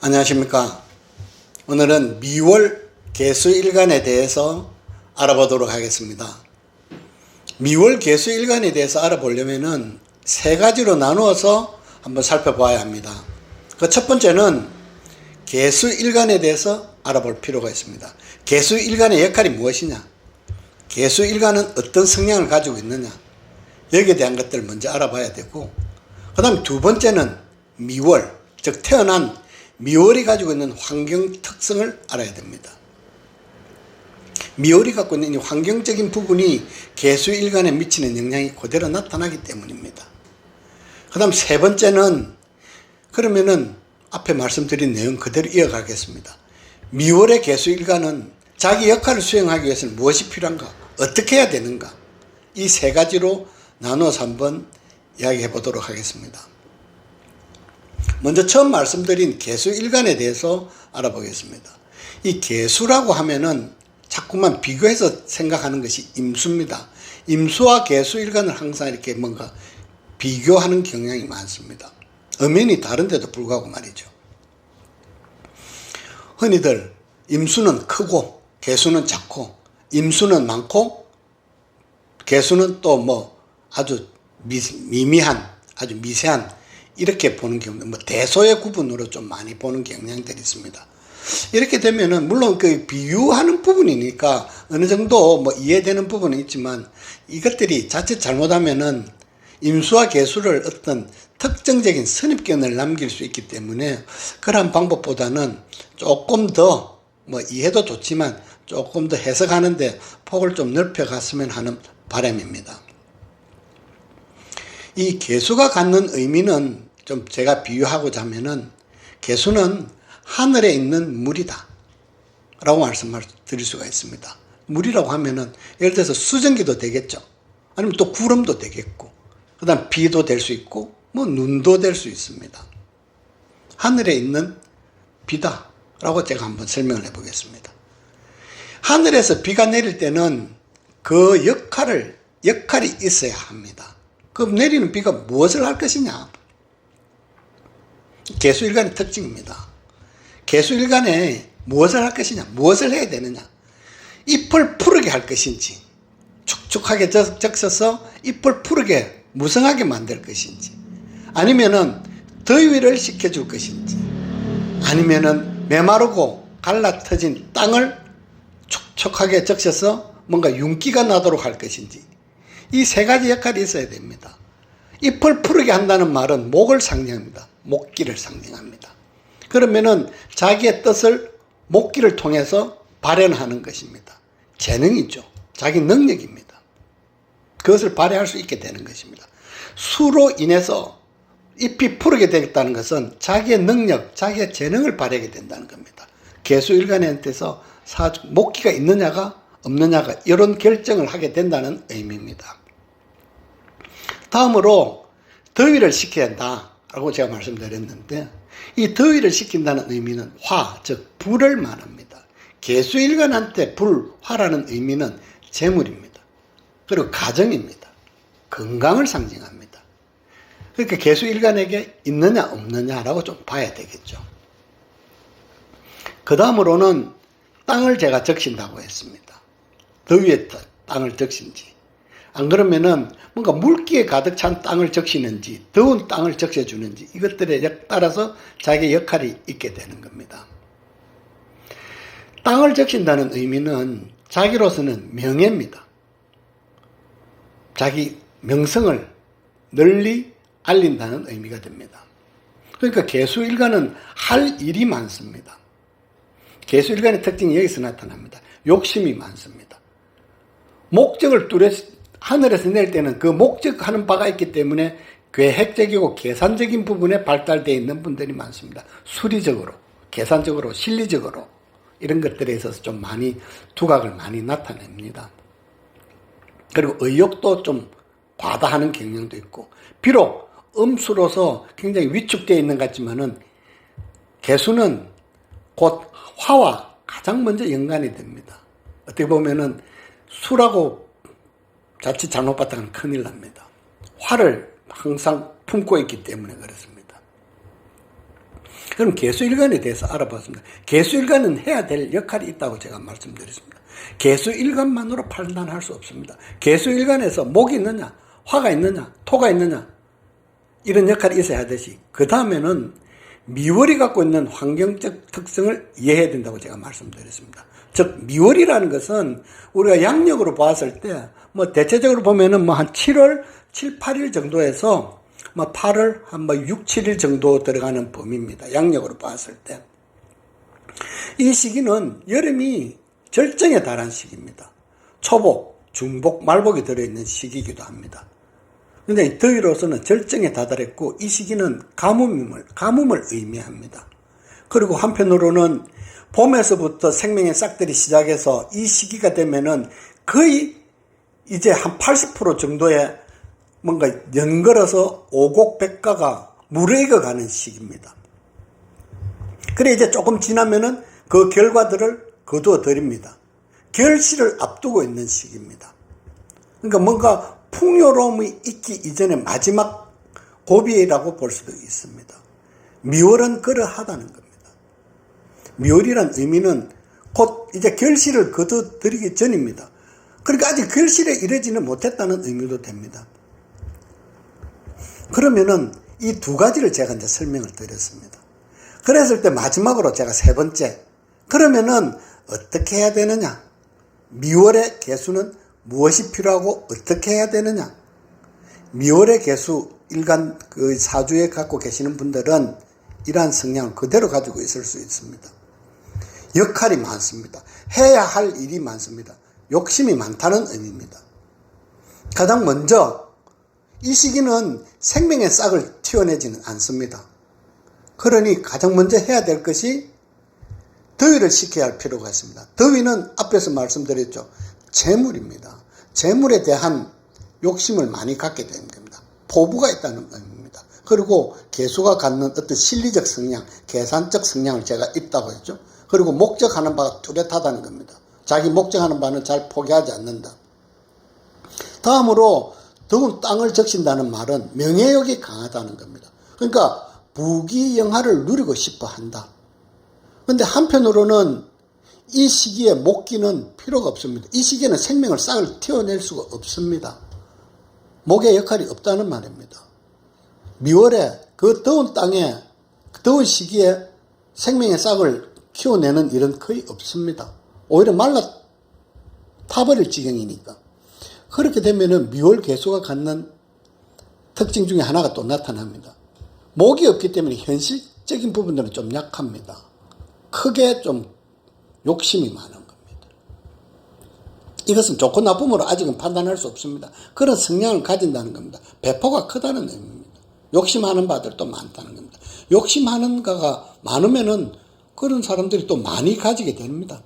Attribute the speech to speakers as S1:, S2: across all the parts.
S1: 안녕하십니까. 오늘은 미월 개수일간에 대해서 알아보도록 하겠습니다. 미월 개수일간에 대해서 알아보려면 세 가지로 나누어서 한번 살펴봐야 합니다. 그 첫 번째는 개수일간에 대해서 알아볼 필요가 있습니다. 개수일간의 역할이 무엇이냐, 개수일간은 어떤 성향을 가지고 있느냐, 여기에 대한 것들을 먼저 알아봐야 되고, 그 다음에 두 번째는 미월, 즉 태어난 미월이 가지고 있는 환경 특성을 알아야 됩니다. 미월이 갖고 있는 이 환경적인 부분이 개수일간에 미치는 영향이 그대로 나타나기 때문입니다. 그 다음 세 번째는, 그러면은 앞에 말씀드린 내용 그대로 이어가겠습니다. 미월의 개수일간은 자기 역할을 수행하기 위해서는 무엇이 필요한가, 어떻게 해야 되는가, 이 세 가지로 나누어서 한번 이야기해 보도록 하겠습니다. 먼저 처음 말씀드린 개수일간에 대해서 알아보겠습니다. 이 개수라고 하면은 자꾸만 비교해서 생각하는 것이 임수입니다. 임수와 개수일간을 항상 이렇게 뭔가 비교하는 경향이 많습니다. 엄연히 다른데도 불구하고 말이죠. 흔히들 임수는 크고 개수는 작고, 임수는 많고 개수는 또 뭐 아주 미미한, 아주 미세한, 이렇게 보는 경우, 대소의 구분으로 좀 많이 보는 경향들이 있습니다. 이렇게 되면은 물론 그 비유하는 부분이니까 어느 정도 뭐 이해되는 부분은 있지만, 이것들이 자칫 잘못하면은 임수와 개수를 어떤 특정적인 선입견을 남길 수 있기 때문에, 그러한 방법보다는 조금 더 뭐 이해도 좋지만 조금 더 해석하는데 폭을 좀 넓혀 갔으면 하는 바람입니다. 이 개수가 갖는 의미는 좀 제가 비유하고자 하면은, 개수는 하늘에 있는 물이다 라고 말씀을 드릴 수가 있습니다. 물이라고 하면은 예를 들어서 수증기도 되겠죠. 아니면 또 구름도 되겠고, 그 다음 비도 될 수 있고, 뭐 눈도 될 수 있습니다. 하늘에 있는 비다 라고 제가 한번 설명을 해 보겠습니다. 하늘에서 비가 내릴 때는 그 역할이 있어야 합니다. 그 내리는 비가 무엇을 할 것이냐, 개수일간의 특징입니다. 개수일간에 무엇을 할 것이냐, 무엇을 해야 되느냐, 잎을 푸르게 할 것인지, 축축하게 적셔서 잎을 푸르게 무성하게 만들 것인지, 아니면은 더위를 식혀줄 것인지, 아니면은 메마르고 갈라터진 땅을 촉촉하게 적셔서 뭔가 윤기가 나도록 할 것인지, 이 세 가지 역할이 있어야 됩니다. 잎을 푸르게 한다는 말은 목을 상징합니다. 목기를 상징합니다. 그러면은 자기의 뜻을 목기를 통해서 발현하는 것입니다. 재능이죠. 자기 능력입니다. 그것을 발휘할 수 있게 되는 것입니다. 수로 인해서 잎이 푸르게 되겠다는 것은 자기의 능력, 자기의 재능을 발휘하게 된다는 겁니다. 개수일간한테서 목기가 있느냐가 없느냐가 이런 결정을 하게 된다는 의미입니다. 다음으로 더위를 식혀야 한다라고 제가 말씀드렸는데, 이 더위를 식힌다는 의미는 화, 즉 불을 말합니다. 개수일간한테 불, 화라는 의미는 재물입니다. 그리고 가정입니다. 건강을 상징합니다. 그러니까 개수일간에게 있느냐 없느냐라고 좀 봐야 되겠죠. 그 다음으로는 땅을 제가 적신다고 했습니다. 더위에 땅을 적신지, 안 그러면은 뭔가 물기에 가득 찬 땅을 적시는지, 더운 땅을 적셔주는지, 이것들에 따라서 자기의 역할이 있게 되는 겁니다. 땅을 적신다는 의미는 자기로서는 명예입니다. 자기 명성을 널리 알린다는 의미가 됩니다. 그러니까 개수일간은 할 일이 많습니다. 개수일간의 특징이 여기서 나타납니다. 욕심이 많습니다. 목적을 하늘에서 내릴 때는 그 목적하는 바가 있기 때문에 계획적이고 계산적인 부분에 발달되어 있는 분들이 많습니다. 수리적으로, 계산적으로, 실리적으로 이런 것들에 있어서 좀 많이 두각을 많이 나타냅니다. 그리고 의욕도 좀 과다하는 경향도 있고, 비록 음수로서 굉장히 위축되어 있는 것 같지만은 개수는 곧 화와 가장 먼저 연관이 됩니다. 어떻게 보면은 수라고 자칫 잘못 봤다가는 큰일 납니다. 화를 항상 품고 있기 때문에 그렇습니다. 그럼 개수일간에 대해서 알아봤습니다. 개수일간은 해야 될 역할이 있다고 제가 말씀드렸습니다. 개수일간만으로 판단할 수 없습니다. 개수일간에서 목이 있느냐, 화가 있느냐, 토가 있느냐, 이런 역할이 있어야 하듯이, 그 다음에는 미월이 갖고 있는 환경적 특성을 이해해야 된다고 제가 말씀드렸습니다. 즉, 미월이라는 것은 우리가 양력으로 봤을 때, 대체적으로 보면은 한 7월, 7, 8일 정도에서 8월 한 6, 7일 정도 들어가는 범위입니다. 양력으로 봤을 때. 이 시기는 여름이 절정에 달한 시기입니다. 초복, 중복, 말복이 들어있는 시기이기도 합니다. 근데 더위로서는 절정에 다다랐고, 이 시기는 가뭄을 의미합니다. 그리고 한편으로는 봄에서부터 생명의 싹들이 시작해서 이 시기가 되면은 거의 이제 한 80% 정도의 뭔가 연걸어서 오곡백과가 무르익어가는 시기입니다. 그래 이제 조금 지나면은 그 결과들을 거두어 드립니다. 결실을 앞두고 있는 시기입니다. 그러니까 뭔가 풍요로움이 있기 이전에 마지막 고비라고 볼 수도 있습니다. 미월은 그러하다는 겁니다. 미월이란 의미는 곧 이제 결실을 거둬 드리기 전입니다. 그러니까 아직 결실에 이르지는 못했다는 의미도 됩니다. 그러면은 이 두 가지를 제가 이제 설명을 드렸습니다. 그랬을 때 마지막으로 제가 세 번째, 그러면은 어떻게 해야 되느냐? 미월의 개수는 무엇이 필요하고 어떻게 해야 되느냐? 미월의 개수 일간 그 사주에 갖고 계시는 분들은 이러한 성향을 그대로 가지고 있을 수 있습니다. 역할이 많습니다. 해야 할 일이 많습니다. 욕심이 많다는 의미입니다. 가장 먼저 이 시기는 생명의 싹을 틔워내지는 않습니다. 그러니 가장 먼저 해야 될 것이 더위를 식혀야 할 필요가 있습니다. 더위는 앞에서 말씀드렸죠. 재물입니다. 재물에 대한 욕심을 많이 갖게 되는 겁니다. 포부가 있다는 의미입니다. 그리고 개수가 갖는 어떤 실리적 성향, 계산적 성향을 제가 있다고 했죠. 그리고 목적하는 바가 뚜렷하다는 겁니다. 자기 목적하는 바는 잘 포기하지 않는다. 다음으로 더운 땅을 적신다는 말은 명예욕이 강하다는 겁니다. 그러니까 부귀영화를 누리고 싶어 한다. 그런데 한편으로는 이 시기에 목기는 필요가 없습니다. 이 시기에는 생명을 싹을 틔워낼 수가 없습니다. 목의 역할이 없다는 말입니다. 미월에 그 더운 땅에, 그 더운 시기에 생명의 싹을 키워내는 일은 거의 없습니다. 오히려 말라 타버릴 지경이니까. 그렇게 되면은 미월 개수가 갖는 특징 중에 하나가 또 나타납니다. 목이 없기 때문에 현실적인 부분들은 좀 약합니다. 크게 좀 욕심이 많은 겁니다. 이것은 좋고 나쁨으로 아직은 판단할 수 없습니다. 그런 성향을 가진다는 겁니다. 배포가 크다는 의미입니다. 욕심하는 바들도 많다는 겁니다. 욕심하는 가가 많으면은 그런 사람들이 또 많이 가지게 됩니다.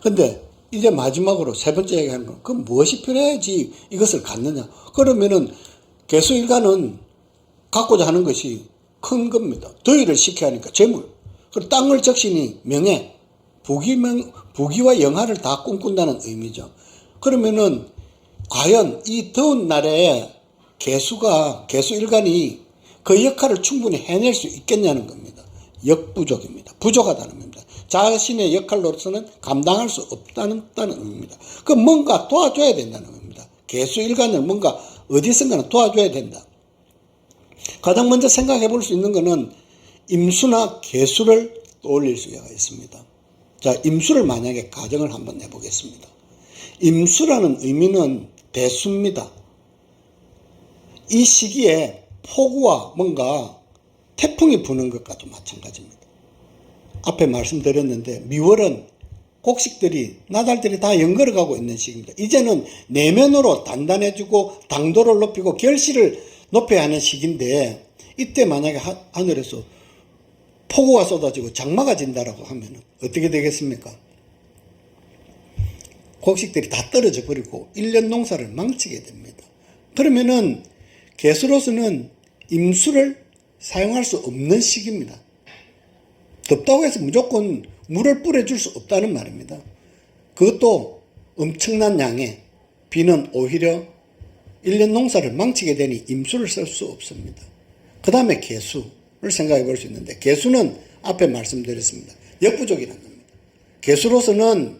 S1: 근데 이제 마지막으로 세 번째 얘기하는 건, 그럼 무엇이 필요해야지 이것을 갖느냐? 그러면은 개수일간은 갖고자 하는 것이 큰 겁니다. 더위를 식혀야 하니까 재물, 그리고 땅을 적시니 명예, 부귀와 영화를 다 꿈꾼다는 의미죠. 그러면은 과연 이 더운 날에 개수일간이 그 역할을 충분히 해낼 수 있겠냐는 겁니다. 역부족입니다. 부족하다는 겁니다. 자신의 역할로서는 감당할 수 없다는 의미입니다. 그럼 뭔가 도와줘야 된다는 겁니다. 개수일간을 뭔가 어디선가는 도와줘야 된다. 가장 먼저 생각해 볼 수 있는 것은 임수나 개수를 떠올릴 수가 있습니다. 자, 임수를 만약에 가정을 한번 해보겠습니다. 임수라는 의미는 대수입니다. 이 시기에 폭우와 뭔가 태풍이 부는 것과도 마찬가지입니다. 앞에 말씀드렸는데 미월은 곡식들이, 나달들이 다 연걸어가고 있는 시기입니다. 이제는 내면으로 단단해지고 당도를 높이고 결실을 높여야 하는 시기인데, 이때 만약에 하늘에서 폭우가 쏟아지고 장마가 진다라고 하면 어떻게 되겠습니까? 곡식들이 다 떨어져 버리고 1년 농사를 망치게 됩니다. 그러면은 개수로서는 임수를 사용할 수 없는 시기입니다. 덥다고 해서 무조건 물을 뿌려줄 수 없다는 말입니다. 그것도 엄청난 양의 비는 오히려 1년 농사를 망치게 되니 임수를 쓸 수 없습니다. 그 다음에 개수. 생각해 볼 수 있는데, 개수는 앞에 말씀드렸습니다. 역부족이라는 겁니다. 개수로서는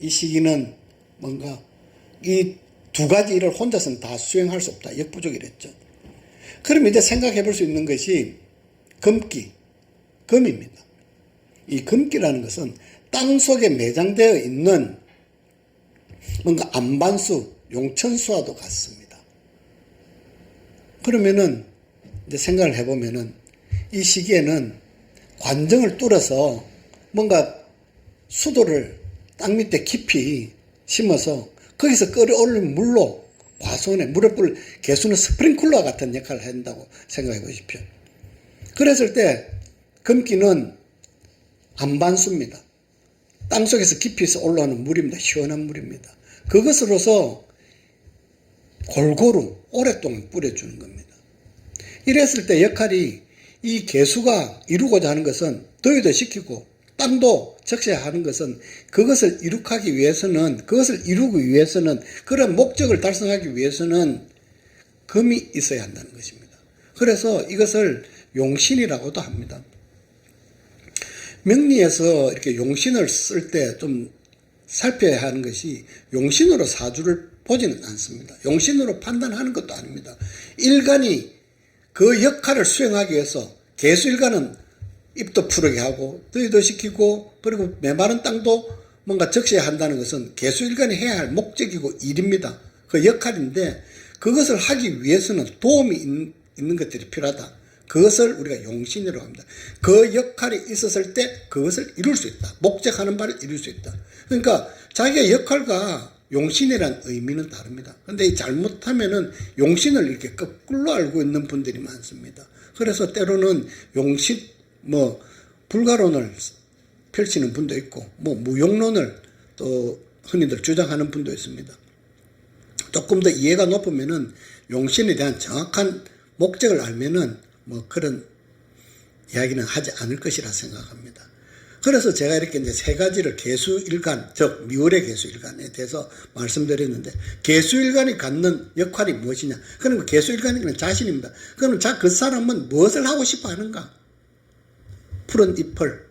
S1: 이 시기는 뭔가 이 두 가지 일을 혼자서는 다 수행할 수 없다. 역부족이랬죠. 그럼 이제 생각해 볼 수 있는 것이 금기, 금입니다. 이 금기라는 것은 땅 속에 매장되어 있는 뭔가 안반수, 용천수와도 같습니다. 그러면은 이제 생각을 해보면은 이 시기에는 관정을 뚫어서 뭔가 수도를 땅 밑에 깊이 심어서 거기서 끌어올린 물로 과수원에 물을 뿌릴, 개수는 스프링클러와 같은 역할을 한다고 생각해 보십시오. 그랬을 때 금기는 안반수입니다. 땅속에서 깊이서 올라오는 물입니다. 시원한 물입니다. 그것으로서 골고루 오랫동안 뿌려주는 겁니다. 이랬을 때 역할이 이 개수가 이루고자 하는 것은 더위도 식히고 땀도 적셔야 하는 것은 그것을 이룩하기 위해서는, 그것을 이루기 위해서는, 그런 목적을 달성하기 위해서는 금이 있어야 한다는 것입니다. 그래서 이것을 용신이라고도 합니다. 명리에서 이렇게 용신을 쓸 때 좀 살펴야 하는 것이 용신으로 사주를 보지는 않습니다. 용신으로 판단하는 것도 아닙니다. 일간이 그 역할을 수행하기 위해서 개수일간은 입도 푸르게 하고 더위도 식히고 그리고 메마른 땅도 뭔가 적셔야 한다는 것은 개수일간이 해야 할 목적이고 일입니다. 그 역할인데 그것을 하기 위해서는 도움이 있는 것들이 필요하다. 그것을 우리가 용신이라고 합니다. 그 역할이 있었을 때 그것을 이룰 수 있다. 목적하는 바를 이룰 수 있다. 그러니까 자기의 역할과 용신이란 의미는 다릅니다. 그런데 잘못하면은 용신을 이렇게 거꾸로 알고 있는 분들이 많습니다. 그래서 때로는 용신, 불가론을 펼치는 분도 있고, 무용론을 또 흔히들 주장하는 분도 있습니다. 조금 더 이해가 높으면은 용신에 대한 정확한 목적을 알면은 그런 이야기는 하지 않을 것이라 생각합니다. 그래서 제가 이렇게 이제 세 가지를 개수일간, 즉 미월의 개수일간에 대해서 말씀드렸는데, 개수일간이 갖는 역할이 무엇이냐? 그러면 개수일간이 자신입니다. 그러면 그 사람은 무엇을 하고 싶어 하는가? 푸른 잎을,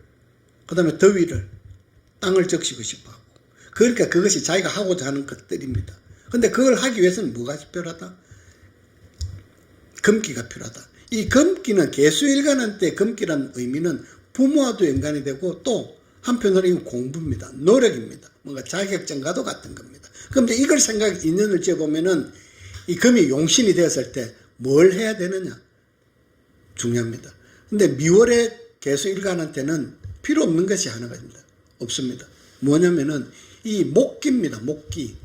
S1: 그 다음에 더위를, 땅을 적시고 싶어 하고, 그러니까 그것이 자기가 하고자 하는 것들입니다. 근데 그걸 하기 위해서는 뭐가 필요하다? 금기가 필요하다. 이 금기는 개수일간한테 금기라는 의미는 부모와도 연관이 되고 또 한편으로 이건 공부입니다. 노력입니다. 뭔가 자격증과도 같은 겁니다. 그런데 이걸 인연을 지어보면은 이 금이 용신이 되었을 때 뭘 해야 되느냐? 중요합니다. 근데 미월의 개수일간한테는 필요 없는 것이 하나가 있습니다. 없습니다. 뭐냐면은 이 목기입니다. 목기.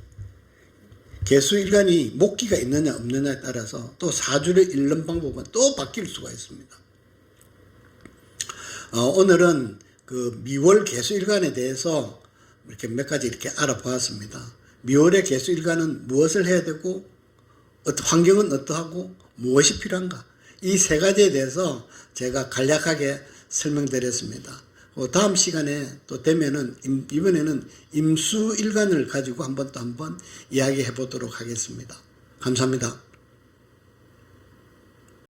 S1: 개수일간이 목기가 있느냐 없느냐에 따라서 또 사주를 읽는 방법은 또 바뀔 수가 있습니다. 오늘은 그 미월 개수일간에 대해서 이렇게 몇 가지 이렇게 알아보았습니다. 미월의 개수일간은 무엇을 해야 되고, 환경은 어떠하고, 무엇이 필요한가? 이 세 가지에 대해서 제가 간략하게 설명드렸습니다. 다음 시간에 또 되면은 이번에는 임수일간을 가지고 한번 이야기해 보도록 하겠습니다. 감사합니다.